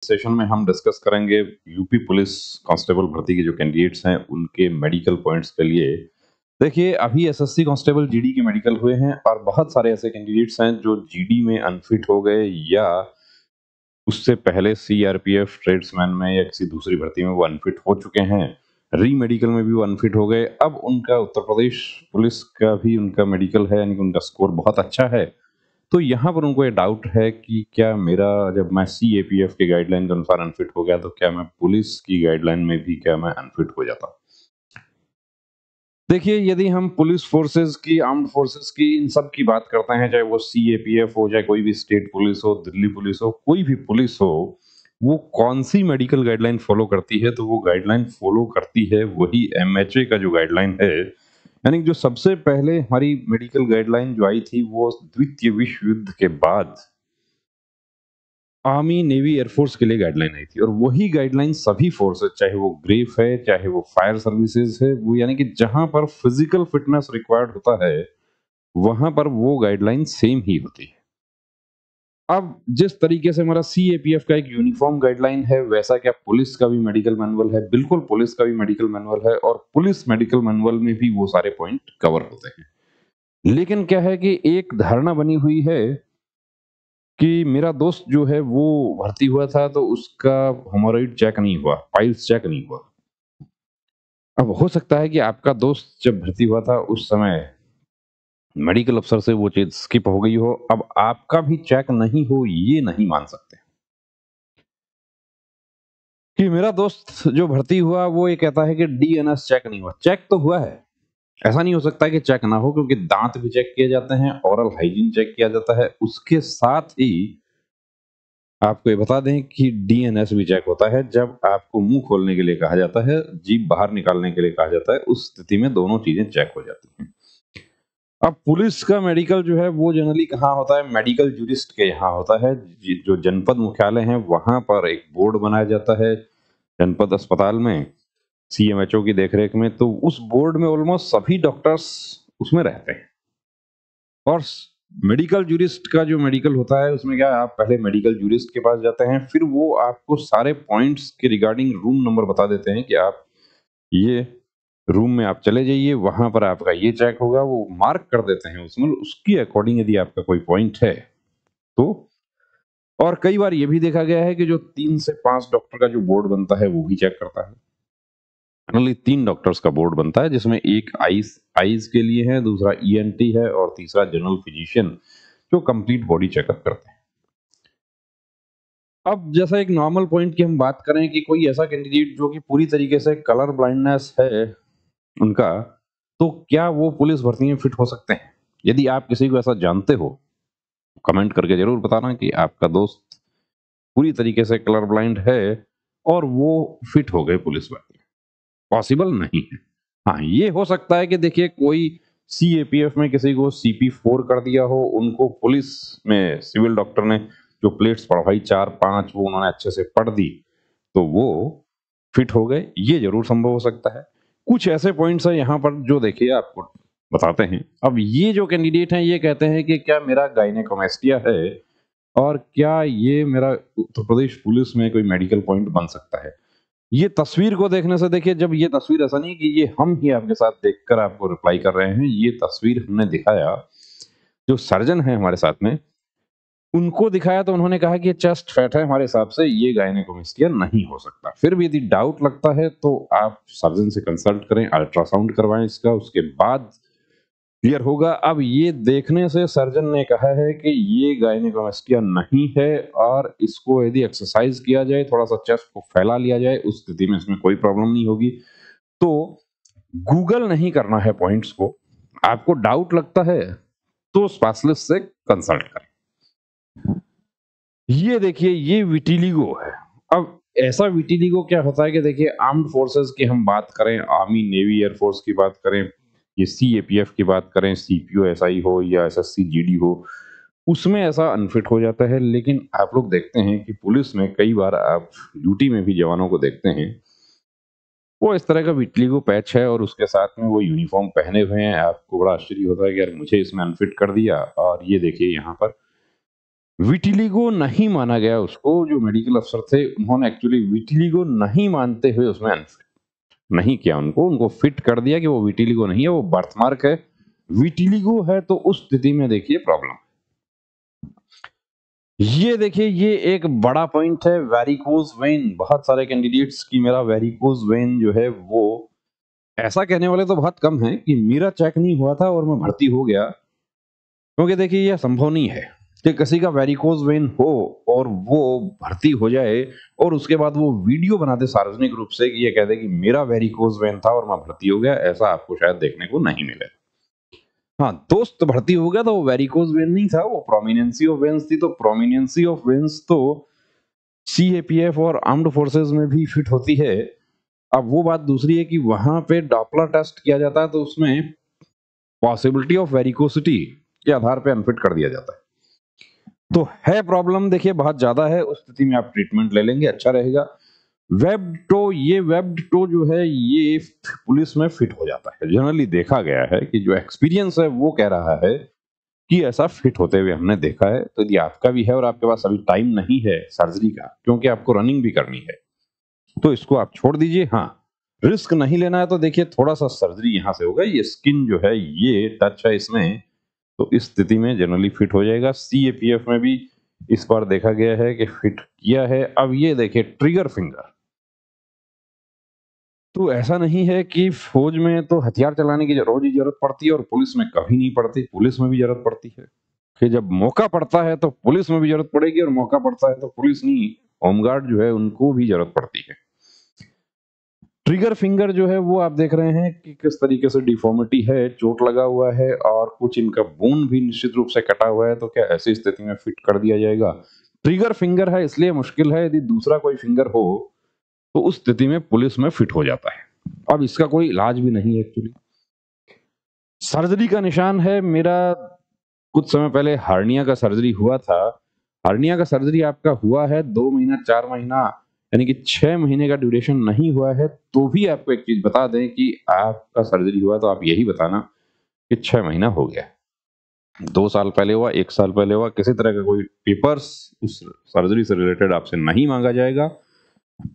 Session में हम discuss करेंगे यूपी पुलिस कांस्टेबल भर्ती के जो कैंडिडेट्स हैं उनके मेडिकल पॉइंट्स के लिए। देखिए, अभी एसएससी कांस्टेबल जीडी के मेडिकल हुए हैं और बहुत सारे ऐसे कैंडिडेट्स हैं जो जीडी में अनफिट हो गए या उससे पहले सीआरपीएफ ट्रेड्समैन में या किसी दूसरी भर्ती में वो अनफिट हो चुके हैं। री मेडिकल में भी वो अनफिट हो गए। अब उनका उत्तर प्रदेश पुलिस का भी उनका मेडिकल है, यानी कि उनका स्कोर बहुत अच्छा है। तो यहाँ पर उनको ये डाउट है कि क्या मेरा, जब मैं सीएपीएफ के गाइडलाइन के अनुसार अनफिट हो गया तो क्या मैं पुलिस की गाइडलाइन में भी क्या मैं अनफिट हो जाता। देखिए, यदि हम पुलिस फोर्सेस की, आर्म्ड फोर्सेस की, इन सब की बात करते हैं, चाहे वो सीएपीएफ हो, चाहे कोई भी स्टेट पुलिस हो, दिल्ली पुलिस हो, कोई भी पुलिस हो, वो कौन सी मेडिकल गाइडलाइन फॉलो करती है, तो वो गाइडलाइन फॉलो करती है वही एमएचए का जो गाइडलाइन है। यानी जो सबसे पहले हमारी मेडिकल गाइडलाइन जो आई थी वो द्वितीय विश्व युद्ध के बाद आर्मी, नेवी, एयरफोर्स के लिए गाइडलाइन आई थी, और वही गाइडलाइन सभी फोर्सेस, चाहे वो ग्रेफ है, चाहे वो फायर सर्विसेज है, वो यानी कि जहां पर फिजिकल फिटनेस रिक्वायर्ड होता है वहां पर वो गाइडलाइन सेम ही होती है। अब जिस तरीके से हमारा सीएपीएफ का एक यूनिफॉर्म गाइडलाइन है, वैसा क्या पुलिस का भी मेडिकल मैनुअल है? बिल्कुल, पुलिस का भी मेडिकल मैनुअल है, और पुलिस मेडिकल मैनुअल में भी वो सारे पॉइंट कवर होते हैं। लेकिन क्या है कि एक धारणा बनी हुई है कि मेरा दोस्त जो है वो भर्ती हुआ था तो उसका हेमोरॉइड चेक नहीं हुआ, पाइल्स चेक नहीं हुआ। अब हो सकता है कि आपका दोस्त जब भर्ती हुआ था उस समय मेडिकल अफसर से वो चीज स्किप हो गई हो, अब आपका भी चेक नहीं हो, ये नहीं मान सकते कि मेरा दोस्त जो भर्ती हुआ वो ये कहता है कि डीएनएस चेक नहीं हुआ। चेक तो हुआ है, ऐसा नहीं हो सकता है कि चेक ना हो, क्योंकि दांत भी चेक किए जाते हैं, ओरल हाइजीन चेक किया जाता है, उसके साथ ही आपको ये बता दें कि डीएनएस भी चेक होता है। जब आपको मुंह खोलने के लिए कहा जाता है, जीभ बाहर निकालने के लिए कहा जाता है, उस स्थिति में दोनों चीजें चेक हो जाती हैं। अब पुलिस का मेडिकल जो है वो जनरली कहाँ होता है? मेडिकल जूरिस्ट के यहाँ होता है। जो जनपद मुख्यालय हैं वहां पर एक बोर्ड बनाया जाता है जनपद अस्पताल में, सीएमएचओ की देखरेख में। तो उस बोर्ड में ऑलमोस्ट सभी डॉक्टर्स उसमें रहते हैं। और मेडिकल जूरिस्ट का जो मेडिकल होता है उसमें क्या है, आप पहले मेडिकल जूरिस्ट के पास जाते हैं, फिर वो आपको सारे पॉइंट्स के रिगार्डिंग रूम नंबर बता देते हैं कि आप ये रूम में आप चले जाइए, वहां पर आपका ये चेक होगा, वो मार्क कर देते हैं उसमें, उसकी अकॉर्डिंग यदि आपका कोई पॉइंट है तो। और कई बार ये भी देखा गया है कि जो 3 से 5 डॉक्टर का जो बोर्ड बनता है वो भी चेक करता है। जनरली 3 डॉक्टर्स का बोर्ड बनता है, जिसमें एक आईज आईज के लिए है, दूसरा ईएनटी है, और तीसरा जनरल फिजिशियन जो कंप्लीट बॉडी चेकअप करते हैं। अब जैसा एक नॉर्मल पॉइंट की हम बात करें कि कोई ऐसा कैंडिडेट जो कि पूरी तरीके से कलर ब्लाइंडनेस है उनका, तो क्या वो पुलिस भर्ती में फिट हो सकते हैं? यदि आप किसी को ऐसा जानते हो, कमेंट करके जरूर बताना कि आपका दोस्त पूरी तरीके से कलर ब्लाइंड है और वो फिट हो गए पुलिस भर्ती में। पॉसिबल नहीं है। हाँ, ये हो सकता है कि देखिए कोई सीएपीएफ में किसी को सीपी4 कर दिया हो, उनको पुलिस में सिविल डॉक्टर ने जो प्लेट्स पढ़वाई 4-5 वो उन्होंने अच्छे से पढ़ दी, तो वो फिट हो गए, ये जरूर संभव हो सकता है। कुछ ऐसे पॉइंट्स हैं यहाँ पर जो देखिए आपको बताते हैं। अब ये जो कैंडिडेट हैं ये कहते हैं कि क्या मेरा गायनेकोमेस्टिया है, और क्या ये मेरा उत्तर प्रदेश पुलिस में कोई मेडिकल पॉइंट बन सकता है। ये तस्वीर को देखने से, देखिए, जब ये तस्वीर, ऐसा नहीं कि ये हम ही आपके साथ देखकर आपको रिप्लाई कर रहे हैं, ये तस्वीर हमने दिखाया, जो सर्जन है हमारे साथ में उनको दिखाया, तो उन्होंने कहा कि ये चेस्ट फैट है, हमारे हिसाब से ये गायनेकोमेस्टिया नहीं हो सकता। फिर भी यदि डाउट लगता है तो आप सर्जन से कंसल्ट करें, अल्ट्रासाउंड करवाएं इसका, उसके बाद क्लियर होगा। अब ये देखने से सर्जन ने कहा है कि ये गायनेकोमेस्टिया नहीं है, और इसको यदि एक्सरसाइज किया जाए, थोड़ा सा चेस्ट को फैला लिया जाए, उस स्थिति में इसमें कोई प्रॉब्लम नहीं होगी। तो गूगल नहीं करना है पॉइंट्स को। आपको डाउट लगता है तो स्पेशलिस्ट से कंसल्ट करें। ये देखिए, ये विटिलिगो है। अब ऐसा विटिलिगो क्या होता है कि देखिए, आर्म्ड फोर्सेस की हम बात करें, आर्मी, नेवी, एयरफोर्स की बात करें, ये सीएपीएफ की बात करें, सीपीओ एसआई हो या एसएससी जीडी हो, उसमें ऐसा अनफिट हो जाता है। लेकिन आप लोग देखते हैं कि पुलिस में कई बार आप ड्यूटी में भी जवानों को देखते हैं, वो इस तरह का विटिलिगो पैच है और उसके साथ में वो यूनिफॉर्म पहने हुए हैं। आपको बड़ा आश्चर्य होता है कि यार मुझे इसमें अनफिट कर दिया, और ये देखिए यहाँ पर विटिलिगो नहीं माना गया उसको, जो मेडिकल अफसर थे उन्होंने एक्चुअली विटिलिगो नहीं मानते हुए उसमें अनफिट नहीं किया, उनको फिट कर दिया कि वो विटिलिगो नहीं है, वो बर्थमार्क है। विटिलिगो है तो उस स्थिति में देखिए प्रॉब्लम। ये देखिए ये एक बड़ा पॉइंट है, वेरिकोज वेन। बहुत सारे कैंडिडेट्स की मेरा वेरिकोज वेन जो है वो, ऐसा कहने वाले तो बहुत कम हैं कि मेरा चेक नहीं हुआ था और मैं भर्ती हो गया, क्योंकि देखिए यह संभव नहीं है कि किसी का वेरिकोज वेन हो और वो भर्ती हो जाए और उसके बाद वो वीडियो बना दे सार्वजनिक रूप से कि ये कह दे कि मेरा वेरिकोज वेन था और मैं भर्ती हो गया। ऐसा आपको शायद देखने को नहीं मिले। हाँ, दोस्त भर्ती हो गया तो वो वेरिकोज वेन नहीं था, वो प्रोमिनेंसी ऑफ वेन्स थी। तो प्रोमिनेंसी ऑफ वेन्स तो सीएपीएफ और आर्म्ड फोर्सेस में भी फिट होती है। अब वो बात दूसरी है कि वहां पे डॉपलर टेस्ट किया जाता है तो उसमें पॉसिबिलिटी ऑफ वेरिकोसिटी के आधार पे अनफिट कर दिया जाता है। तो है प्रॉब्लम देखिए बहुत ज्यादा है, उस स्थिति में आप ट्रीटमेंट ले लेंगे, अच्छा रहेगा। वेब्ड टो, ये वेब्ड टो जो है ये पुलिस में फिट हो जाता है। जनरली देखा गया है कि जो एक्सपीरियंस है वो कह रहा है कि ऐसा फिट होते हुए हमने देखा है। तो यदि आपका भी है और आपके पास अभी टाइम नहीं है सर्जरी का, क्योंकि आपको रनिंग भी करनी है, तो इसको आप छोड़ दीजिए। हाँ, रिस्क नहीं लेना है तो देखिए थोड़ा सा सर्जरी यहाँ से होगा, ये स्किन जो है ये टच है इसमें, तो इस स्थिति में जनरली फिट हो जाएगा। सीएपीएफ में भी इस बार देखा गया है कि फिट किया है। अब ये देखिए ट्रिगर फिंगर, तो ऐसा नहीं है कि फौज में तो हथियार चलाने की रोज ही जरूरत पड़ती है और पुलिस में कभी नहीं पड़ती, पुलिस में भी जरूरत पड़ती है। कि जब मौका पड़ता है तो पुलिस में भी जरूरत पड़ेगी, और मौका पड़ता है तो पुलिस नहीं, होमगार्ड जो है उनको भी जरूरत पड़ती है। ट्रिगर फिंगर जो है वो आप देख रहे हैं कि किस तरीके से डिफॉर्मिटी है, चोट लगा हुआ है और कुछ इनका बोन भी निश्चित रूप से कटा हुआ है। तो क्या ऐसी स्थिति में फिट कर दिया जाएगा? ट्रिगर फिंगर है इसलिए मुश्किल है, यदि दूसरा कोई फिंगर हो तो उस स्थिति में पुलिस में फिट हो जाता है। अब इसका कोई इलाज भी नहीं है एक्चुअली। सर्जरी का निशान है मेरा, कुछ समय पहले हार्निया का सर्जरी हुआ था। हार्निया का सर्जरी आपका हुआ है 2 महीना 4 महीना, यानी कि 6 महीने का ड्यूरेशन नहीं हुआ है, तो भी आपको एक चीज बता दें कि आपका सर्जरी हुआ तो आप यही बताना कि 6 महीना हो गया। 2 साल पहले हुआ, 1 साल पहले हुआ, किसी तरह का कोई पेपर्स उस सर्जरी से रिलेटेड आपसे नहीं मांगा जाएगा।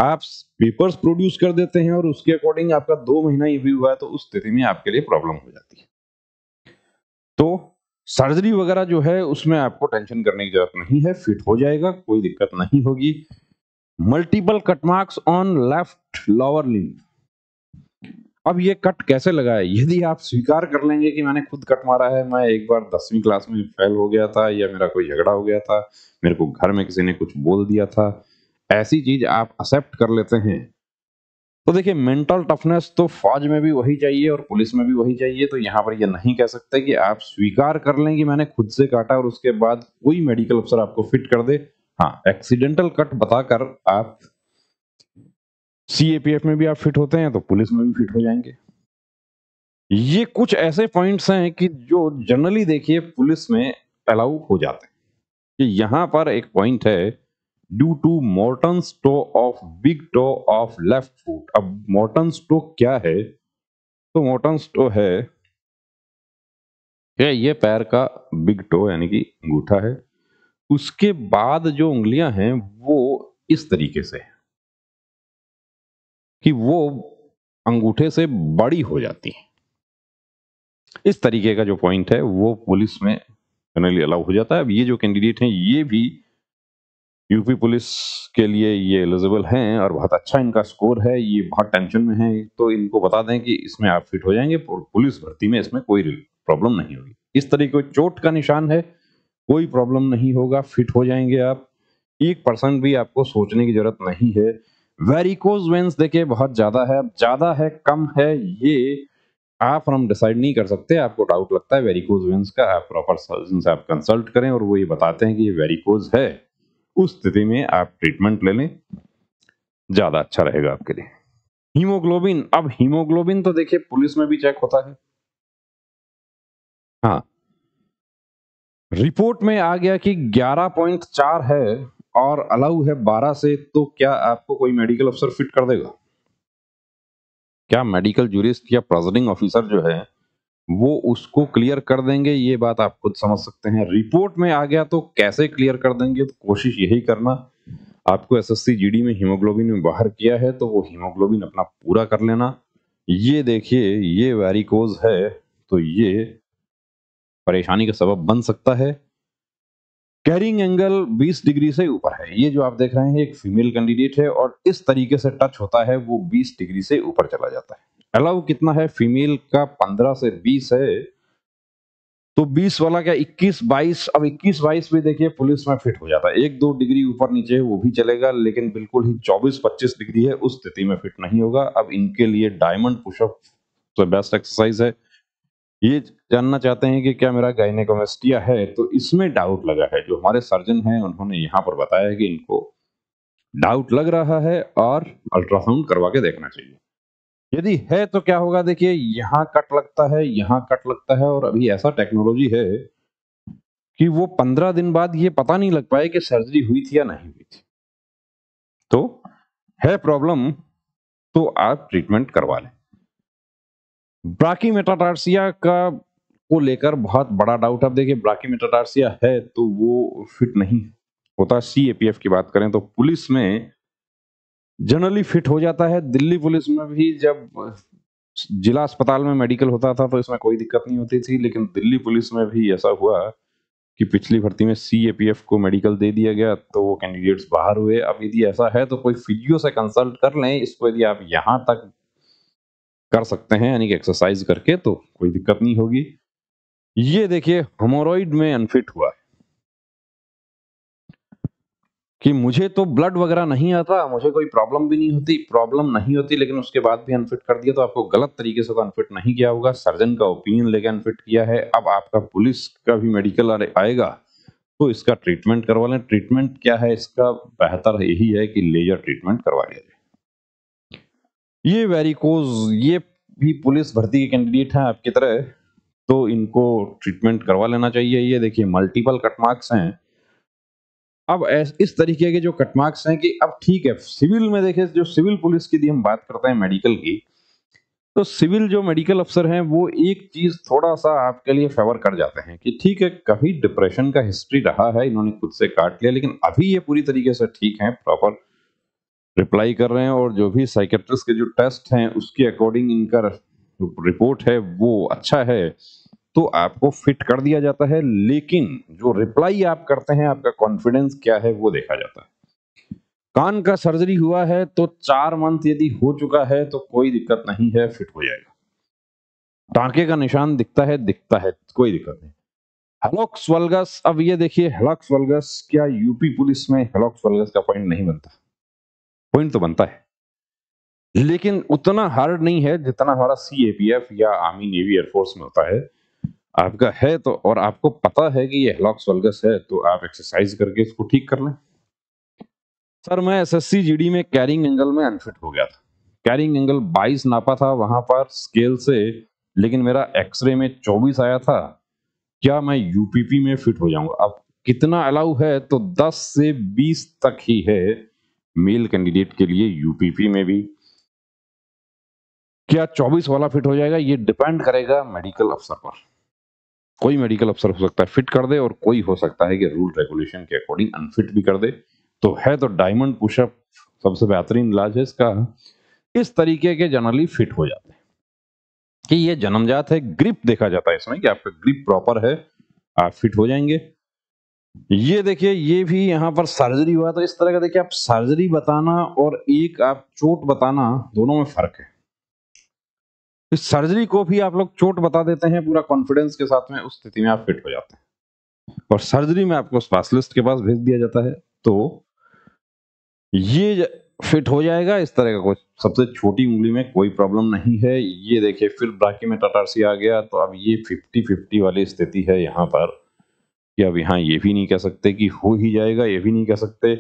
आप पेपर्स प्रोड्यूस कर देते हैं और उसके अकॉर्डिंग आपका 2 महीना ही भी हुआ है तो उस स्थिति में आपके लिए प्रॉब्लम हो जाती है। तो सर्जरी वगैरह जो है उसमें आपको टेंशन करने की जरूरत नहीं है, फिट हो जाएगा, कोई दिक्कत नहीं होगी। Multiple cut marks on left lower limb. अब ये कट कैसे लगा है? यदि आप स्वीकार कर लेंगे कि मैंने खुद कट मारा है, मैं एक बार 10वीं क्लास में फेल हो गया था, या मेरा कोई झगड़ा हो गया था, मेरे को घर में किसी ने कुछ बोल दिया था, ऐसी चीज आप एक्सेप्ट कर लेते हैं, तो देखिए मेंटल टफनेस तो फौज में भी वही चाहिए और पुलिस में भी वही चाहिए। तो यहाँ पर ये नहीं कह सकते कि आप स्वीकार कर लें कि मैंने खुद से काटा और उसके बाद कोई मेडिकल अफसर आपको फिट कर दे। हाँ, एक्सीडेंटल कट बताकर आप सीएपीएफ में भी आप फिट होते हैं तो पुलिस में भी फिट हो जाएंगे। ये कुछ ऐसे पॉइंट्स हैं कि जो जनरली देखिए पुलिस में अलाउ हो जाते हैं। कि यहाँ पर एक पॉइंट है, due to Morton's toe of big toe of left foot. अब मोर्टन्स टो क्या है? तो मोर्टन्स टो है कि ये पैर का बिग टो यानी कि अंगूठा है, उसके बाद जो उंगलियां हैं वो इस तरीके से है कि वो अंगूठे से बड़ी हो जाती है। इस तरीके का जो पॉइंट है वो पुलिस में जनरली अलाउ हो जाता है। अब ये जो कैंडिडेट हैं ये भी यूपी पुलिस के लिए ये एलिजिबल हैं और बहुत अच्छा इनका स्कोर है, ये बहुत टेंशन में है, तो इनको बता दें कि इसमें आप फिट हो जाएंगे, पुलिस भर्ती में इसमें कोई प्रॉब्लम नहीं होगी। इस तरीके चोट का निशान है, कोई प्रॉब्लम नहीं होगा, फिट हो जाएंगे आप। 1% भी आपको सोचने की जरूरत नहीं है। वेरिकोज वेन्स देखिए बहुत ज्यादा है, अब ज्यादा है कम है ये आप और हम डिसाइड नहीं कर सकते। आपको डाउट लगता है वेरिकोज वेन्स का, आप प्रॉपर सर्जन से आप कंसल्ट करें और वो ये बताते हैं कि ये वेरिकोज है, उस स्थिति में आप ट्रीटमेंट ले लें, ज्यादा अच्छा रहेगा आपके लिए। हीमोग्लोबिन, अब हीमोग्लोबिन तो देखिए पुलिस में भी चेक होता है। हाँ, रिपोर्ट में आ गया कि 11.4 है और अलाउ है 12 से, तो क्या आपको कोई मेडिकल अफसर फिट कर देगा? क्या मेडिकल जूरिस्ट या प्रेसिडिंग ऑफिसर जो है वो उसको क्लियर कर देंगे, ये बात आप खुद समझ सकते हैं। रिपोर्ट में आ गया तो कैसे क्लियर कर देंगे, तो कोशिश यही करना, आपको एसएससी जीडी में हीमोग्लोबिन में बाहर किया है तो वो हीमोग्लोबिन अपना पूरा कर लेना। ये देखिए, ये वैरिकोज है तो ये परेशानी का सबब बन सकता है। कैरिंग एंगल 20 डिग्री से ऊपर है। ये जो आप देख रहे हैं एक फीमेल कैंडिडेट है और इस तरीके से टच होता है वो 20 डिग्री से ऊपर चला जाता है। अलाउ कितना है फीमेल का, 15 से 20 है, तो 20 वाला क्या 21-22, अब 21-22 भी देखिए पुलिस में फिट हो जाता है। 1-2 डिग्री ऊपर नीचे है वो भी चलेगा, लेकिन बिल्कुल ही 24-25 डिग्री है उस स्थिति में फिट नहीं होगा। अब इनके लिए डायमंड पुशअप तो बेस्ट एक्सरसाइज है। ये जानना चाहते हैं कि क्या मेरा गायनेकोमेस्टिया है, तो इसमें डाउट लगा है। जो हमारे सर्जन हैं उन्होंने यहाँ पर बताया है कि इनको डाउट लग रहा है और अल्ट्रासाउंड करवा के देखना चाहिए। यदि है तो क्या होगा, देखिए यहाँ कट लगता है, यहाँ कट लगता है, और अभी ऐसा टेक्नोलॉजी है कि वो 15 दिन बाद ये पता नहीं लग पाए कि सर्जरी हुई थी या नहीं हुई थी। तो है प्रॉब्लम तो आप ट्रीटमेंट करवा लें। ब्राकीमेटाटार्सिया का को लेकर बहुत बड़ा डाउट। अब देखिए ब्राकीमेटाटार्सिया है तो वो फिट नहीं होता। सीएपीएफ की बात करें तो पुलिस में जनरली फिट हो जाता है। दिल्ली पुलिस में भी जब जिला अस्पताल में मेडिकल होता था तो इसमें कोई दिक्कत नहीं होती थी, लेकिन दिल्ली पुलिस में भी ऐसा हुआ कि पिछली भर्ती में सीएपीएफ को मेडिकल दे दिया गया तो वो कैंडिडेट्स बाहर हुए। अब यदि ऐसा है तो कोई फिजियो से कंसल्ट कर लें इसको, यदि आप यहाँ तक कर सकते हैं यानी कि एक्सरसाइज करके, तो कोई दिक्कत नहीं होगी। ये देखिए हेमोरॉइड में अनफिट हुआ है कि मुझे तो ब्लड वगैरह नहीं आता, मुझे कोई प्रॉब्लम नहीं होती, लेकिन उसके बाद भी अनफिट कर दिया, तो आपको गलत तरीके से तो अनफिट नहीं किया होगा, सर्जन का ओपिनियन लेके अनफिट किया है। अब आपका पुलिस का भी मेडिकल आएगा तो इसका ट्रीटमेंट करवा लें। ट्रीटमेंट क्या है इसका, बेहतर यही है कि लेजर ट्रीटमेंट करवा लिया जाए। ये वेरिकोज, ये भी पुलिस भर्ती के कैंडिडेट हैं आपकी तरह, तो इनको ट्रीटमेंट करवा लेना चाहिए। ये देखिए मल्टीपल कट मार्क्स हैं। अब इस तरीके के जो कट मार्क्स हैं कि अब ठीक है, सिविल में देखिए, जो सिविल पुलिस की यदि हम बात करते हैं मेडिकल की, तो सिविल जो मेडिकल अफसर हैं वो एक चीज थोड़ा सा आपके लिए फेवर कर जाते हैं कि ठीक है कभी डिप्रेशन का हिस्ट्री रहा है, इन्होंने खुद से काट लिया, लेकिन अभी ये पूरी तरीके से ठीक हैं, प्रॉपर रिप्लाई कर रहे हैं, और जो भी साइकेट्रिस्ट के जो टेस्ट हैं उसके अकॉर्डिंग इनका रिपोर्ट है वो अच्छा है, तो आपको फिट कर दिया जाता है। लेकिन जो रिप्लाई आप करते हैं, आपका कॉन्फिडेंस क्या है वो देखा जाता है। कान का सर्जरी हुआ है तो 4 मंथ यदि हो चुका है तो कोई दिक्कत नहीं है, फिट हो जाएगा। टांके का निशान दिखता है, कोई दिक्कत नहीं। हेलॉक्स वल्गस, अब ये देखिए हेलॉक्स वल्गस, क्या यूपी पुलिस में हेलॉक्स वल्गस का पॉइंट नहीं बनता? पॉइंट तो बनता है, लेकिन उतना हार्ड नहीं है जितना हमारा सीएपीएफ या आर्मी नेवी एयरफोर्स में होता है। आपका है तो, और आपको पता है कि ये हेलॉक्स वल्गस है, तो आप एक्सरसाइज करके इसको ठीक कर लें। सर मैं एसएससी जीडी में कैरिंग एंगल में अनफिट हो गया था। कैरिंग एंगल 22 नापा था वहां पर स्केल से, लेकिन मेरा एक्सरे में 24 आया था। क्या मैं यूपीपी में फिट हो जाऊंगा? अब कितना अलाउ है, तो 10 से 20 तक ही है मेल कैंडिडेट के लिए यूपीपी में भी। क्या 24 वाला फिट हो जाएगा? ये डिपेंड करेगा मेडिकल अफसर पर। कोई मेडिकल अफसर हो सकता है फिट कर दे, और कोई हो सकता है कि रूल रेगुलेशन के अकॉर्डिंग अनफिट भी कर दे। तो है तो डायमंड पुशअप सबसे बेहतरीन इलाज है इसका। इस तरीके के जनरली फिट हो जाते हैं कि ये जन्मजात है। ग्रिप देखा जाता है इसमें कि आपका ग्रिप प्रॉपर है, आप फिट हो जाएंगे। ये देखिए ये भी यहाँ पर सर्जरी हुआ, तो इस तरह का देखिए, आप सर्जरी बताना और एक आप चोट बताना, दोनों में फर्क है। इस सर्जरी को भी आप लोग चोट बता देते हैं पूरा कॉन्फिडेंस के साथ में, उस स्थिति में आप फिट हो जाते हैं, और सर्जरी में आपको स्पेशलिस्ट के पास भेज दिया जाता है, तो ये फिट हो जाएगा। इस तरह का कुछ सबसे छोटी उंगली में कोई प्रॉब्लम नहीं है। ये देखिए फिर ब्राकीमेटाटार्सी आ गया, तो अब ये 50-50 वाली स्थिति है यहाँ पर कि अब यहाँ ये भी नहीं कह सकते कि हो ही जाएगा, ये भी नहीं कह सकते।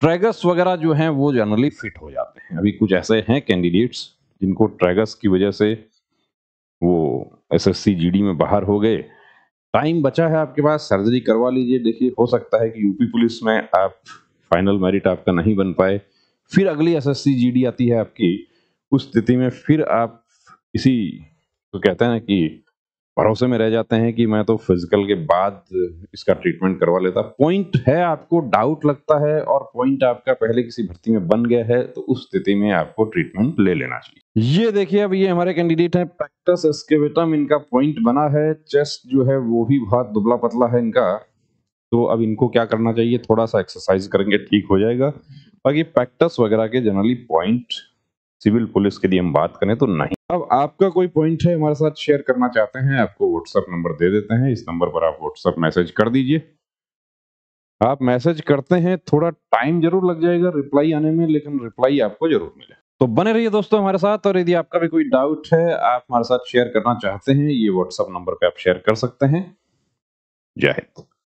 ट्रैगस वगैरह जो हैं वो जनरली फिट हो जाते हैं। अभी कुछ ऐसे हैं कैंडिडेट्स जिनको ट्रैगस की वजह से वो एसएससी जीडी में बाहर हो गए। टाइम बचा है आपके पास, सर्जरी करवा लीजिए। देखिए हो सकता है कि यूपी पुलिस में आप फाइनल मेरिट आपका नहीं बन पाए, फिर अगली एसएससी जीडी आती है आपकी, उस स्थिति में फिर आप इसी तो कहते हैं ना कि भरोसे में रह जाते हैं कि मैं तो फिजिकल के बाद इसका ट्रीटमेंट करवा लेता। पॉइंट है, आपको डाउट लगता है और पॉइंट आपका पहले किसी भर्ती में बन गया है, तो उस स्थिति में आपको ट्रीटमेंट ले लेना चाहिए। ये देखिए, अब ये हमारे कैंडिडेट हैं पैक्टस एस्केवेटम, इनका पॉइंट बना है। चेस्ट जो है वो भी बहुत दुबला पतला है इनका। तो अब इनको क्या करना चाहिए, थोड़ा सा एक्सरसाइज करेंगे ठीक हो जाएगा। बाकी पैक्टस वगैरह के जनरली पॉइंट सिविल पुलिस के लिए हम बात करें तो नहीं। अब आपका कोई पॉइंट है हमारे साथ शेयर करना चाहते हैं, आपको व्हाट्सएप नंबर दे देते हैं। इस नंबर पर आप व्हाट्सएप मैसेज कर दीजिए। आप मैसेज करते हैं, थोड़ा टाइम जरूर लग जाएगा रिप्लाई आने में, लेकिन रिप्लाई आपको जरूर मिले। तो बने रहिए दोस्तों हमारे साथ, और यदि आपका भी कोई डाउट है आप हमारे साथ शेयर करना चाहते हैं, ये व्हाट्सएप नंबर पे आप शेयर कर सकते हैं। जय हिंद।